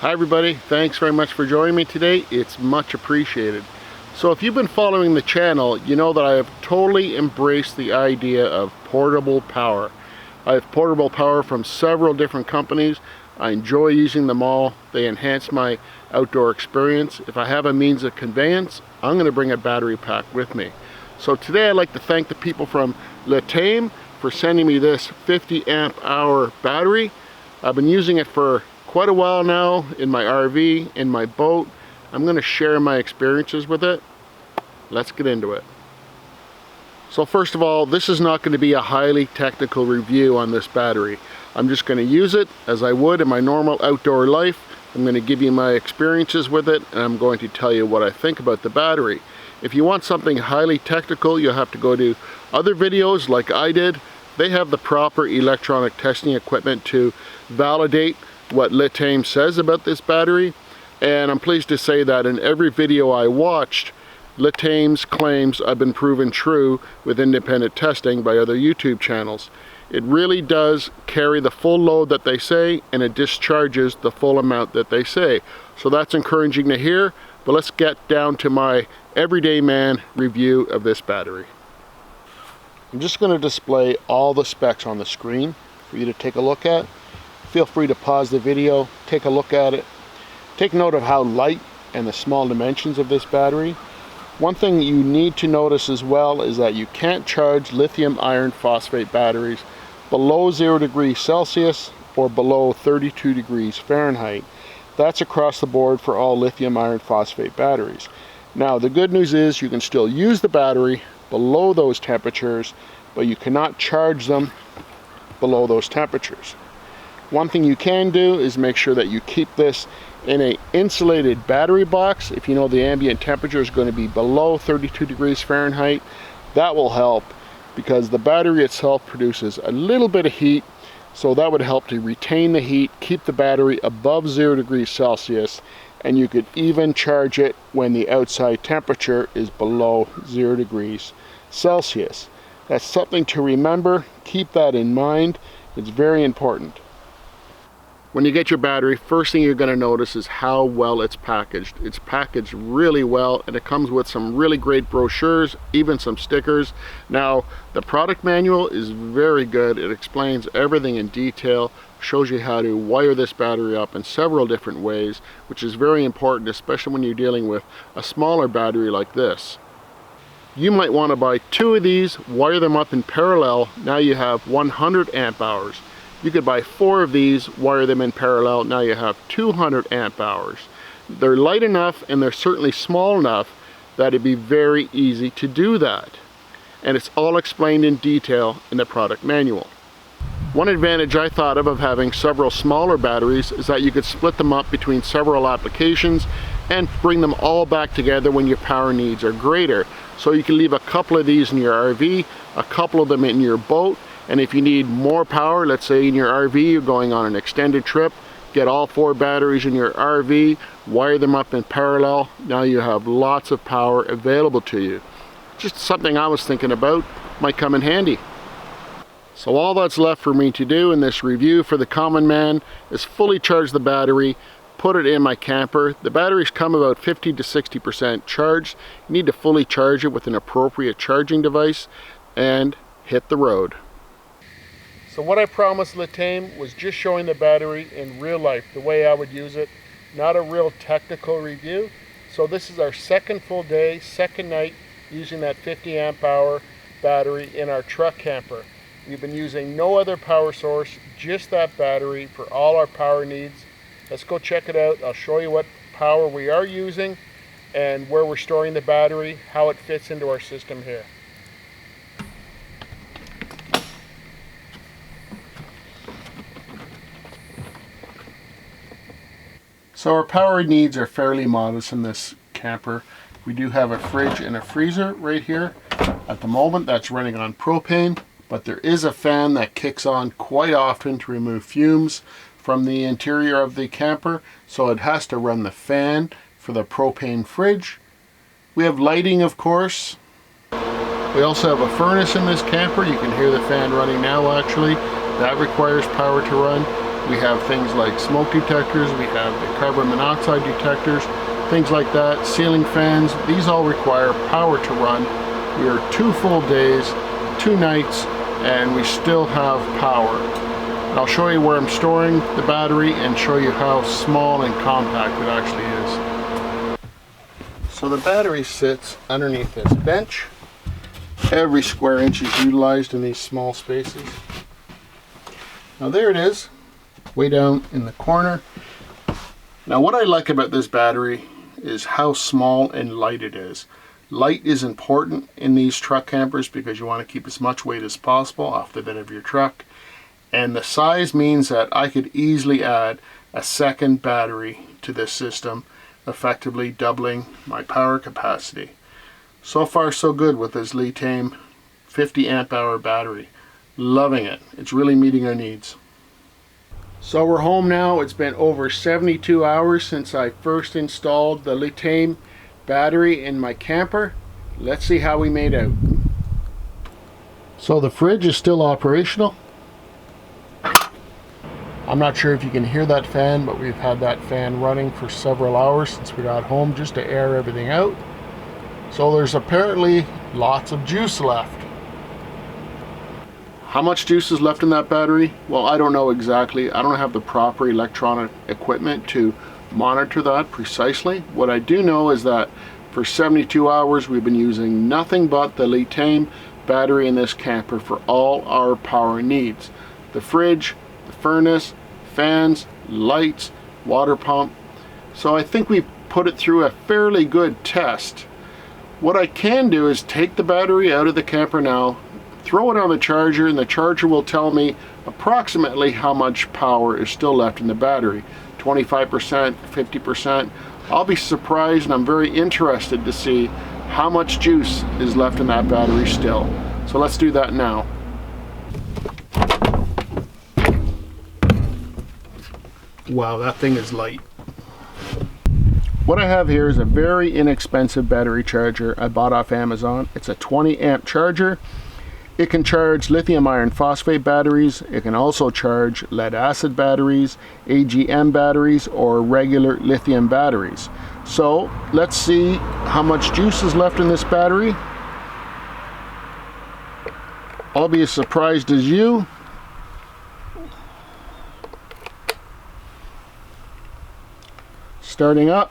Hi everybody, thanks very much for joining me today. It's much appreciated. So if you've been following the channel, you know that I have totally embraced the idea of portable power. I have portable power from several different companies. I enjoy using them all. They enhance my outdoor experience. If I have a means of conveyance, I'm going to bring a battery pack with me. So today I'd like to thank the people from LiTime for sending me this 50 amp hour battery. I've been using it for quite a while now in my RV, in my boat. I'm going to share my experiences with it. Let's get into it. So first of all, this is not going to be a highly technical review on this battery. I'm just going to use it as I would in my normal outdoor life. I'm going to give you my experiences with it, and I'm going to tell you what I think about the battery. If you want something highly technical, you'll have to go to other videos like I did. They have the proper electronic testing equipment to validate what LiTime says about this battery. And I'm pleased to say that in every video I watched, LiTime's claims have been proven true with independent testing by other YouTube channels. It really does carry the full load that they say, and it discharges the full amount that they say. So that's encouraging to hear, but let's get down to my everyday man review of this battery. I'm just going to display all the specs on the screen for you to take a look at. Feel free to pause the video, take a look at it. Take note of how light and the small dimensions of this battery. One thing you need to notice as well is that you can't charge lithium iron phosphate batteries below 0 degrees Celsius or below 32 degrees Fahrenheit. That's across the board for all lithium iron phosphate batteries. Now the good news is you can still use the battery below those temperatures, but you cannot charge them below those temperatures. One thing you can do is make sure that you keep this in an insulated battery box. If you know the ambient temperature is going to be below 32 degrees Fahrenheit, that will help because the battery itself produces a little bit of heat, so that would help to retain the heat, keep the battery above 0 degrees Celsius, and you could even charge it when the outside temperature is below 0 degrees Celsius. That's something to remember. Keep that in mind. It's very important. When you get your battery, first thing you're going to notice is how well it's packaged. It's packaged really well, and it comes with some really great brochures, even some stickers. Now, the product manual is very good. It explains everything in detail, shows you how to wire this battery up in several different ways, which is very important, especially when you're dealing with a smaller battery like this. You might want to buy 2 of these, wire them up in parallel. Now you have 100 amp hours. You could buy 4 of these, wire them in parallel. Now you have 200 amp hours. They're light enough and they're certainly small enough that it'd be very easy to do that. And it's all explained in detail in the product manual. One advantage I thought of having several smaller batteries is that you could split them up between several applications and bring them all back together when your power needs are greater. So you can leave a couple of these in your RV, a couple of them in your boat, and if you need more power, let's say in your RV, you're going on an extended trip, get all 4 batteries in your RV, wire them up in parallel. Now you have lots of power available to you. Just something I was thinking about, might come in handy. So all that's left for me to do in this review for the common man is fully charge the battery, put it in my camper. The batteries come about 50 to 60% charged. You need to fully charge it with an appropriate charging device and hit the road. So what I promised LiTime was just showing the battery in real life, the way I would use it, not a real technical review. So this is our second full day, second night using that 50 amp hour battery in our truck camper. We've been using no other power source, just that battery for all our power needs. Let's go check it out. I'll show you what power we are using and where we're storing the battery, how it fits into our system here. So our power needs are fairly modest in this camper. We do have a fridge and a freezer right here. At the moment that's running on propane, but there is a fan that kicks on quite often to remove fumes from the interior of the camper, so it has to run the fan for the propane fridge. We have lighting, of course. We also have a furnace in this camper. You can hear the fan running now actually. That requires power to run. We have things like smoke detectors, we have the carbon monoxide detectors, things like that, ceiling fans. These all require power to run. We are 2 full days, 2 nights, and we still have power. And I'll show you where I'm storing the battery and show you how small and compact it actually is. So the battery sits underneath this bench. Every square inch is utilized in these small spaces. Now there it is, way down in the corner. Now what I like about this battery is how small and light it is. Light is important in these truck campers because you want to keep as much weight as possible off the bed of your truck. And the size means that I could easily add a second battery to this system, effectively doubling my power capacity. So far so good with this LiTime 50 amp hour battery. Loving it. It's really meeting our needs. So we're home now. It's been over 72 hours since I first installed the LiTime battery in my camper. Let's see how we made out. So the fridge is still operational. I'm not sure if you can hear that fan, but we've had that fan running for several hours since we got home just to air everything out. So there's apparently lots of juice left. How much juice is left in that battery? Well, I don't know exactly. I don't have the proper electronic equipment to monitor that precisely. What I do know is that for 72 hours we've been using nothing but the LiTime battery in this camper for all our power needs. The fridge, the furnace, fans, lights, water pump. So I think we've put it through a fairly good test. What I can do is take the battery out of the camper now, throw it on the charger, and the charger will tell me approximately how much power is still left in the battery. 25%, 50%. I'll be surprised, and I'm very interested to see how much juice is left in that battery still. So let's do that now. Wow, that thing is light. What I have here is a very inexpensive battery charger I bought off Amazon. It's a 20 amp charger. It can charge lithium iron phosphate batteries. It can also charge lead acid batteries, AGM batteries, or regular lithium batteries. So let's see how much juice is left in this battery. I'll be as surprised as you. Starting up.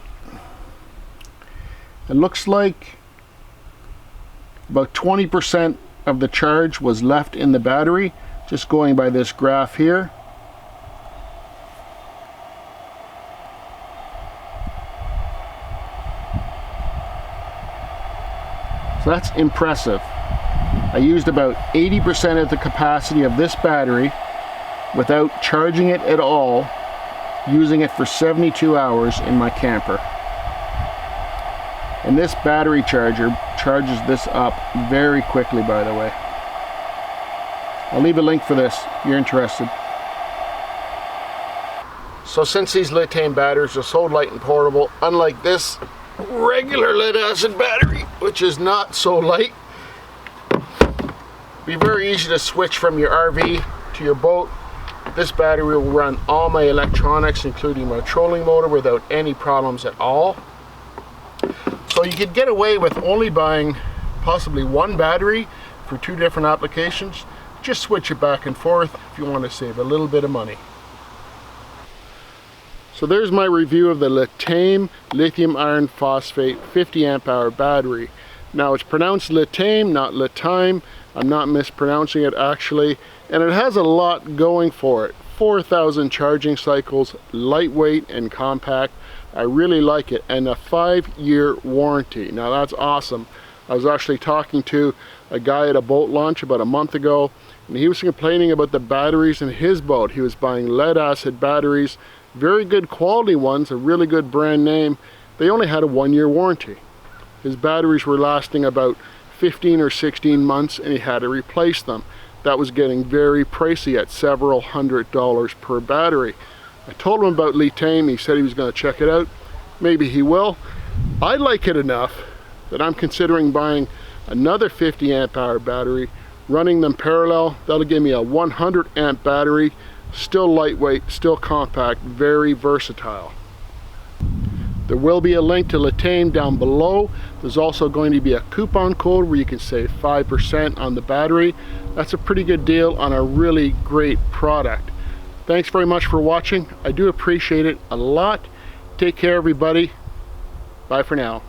It looks like about 20% of the charge was left in the battery, just going by this graph here. So that's impressive. I used about 80% of the capacity of this battery without charging it at all, using it for 72 hours in my camper. And this battery charger charges this up very quickly, by the way. I'll leave a link for this if you're interested. So since these LiTime batteries are so light and portable, unlike this regular lead acid battery, which is not so light, it'd be very easy to switch from your RV to your boat. This battery will run all my electronics, including my trolling motor, without any problems at all. So you could get away with only buying possibly one battery for 2 different applications. Just switch it back and forth if you want to save a little bit of money. So there's my review of the LiTime lithium iron phosphate 50 amp hour battery. Now it's pronounced LiTime, not LiTime. I'm not mispronouncing it actually, and it has a lot going for it. 4,000 charging cycles, lightweight and compact. I really like it, and a 5-year warranty. Now that's awesome. I was actually talking to a guy at a boat launch about a month ago, and he was complaining about the batteries in his boat. He was buying lead acid batteries, very good quality ones, a really good brand name. They only had a 1-year warranty. His batteries were lasting about 15 or 16 months, and he had to replace them. That was getting very pricey at several $100s per battery. I told him about LiTime. He said he was going to check it out. Maybe he will. I like it enough that I'm considering buying another 50 amp hour battery, running them parallel. That'll give me a 100 amp battery, still lightweight, still compact, very versatile. There will be a link to LiTime down below. There's also going to be a coupon code where you can save 5% on the battery. That's a pretty good deal on a really great product. Thanks very much for watching. I do appreciate it a lot. Take care, everybody. Bye for now.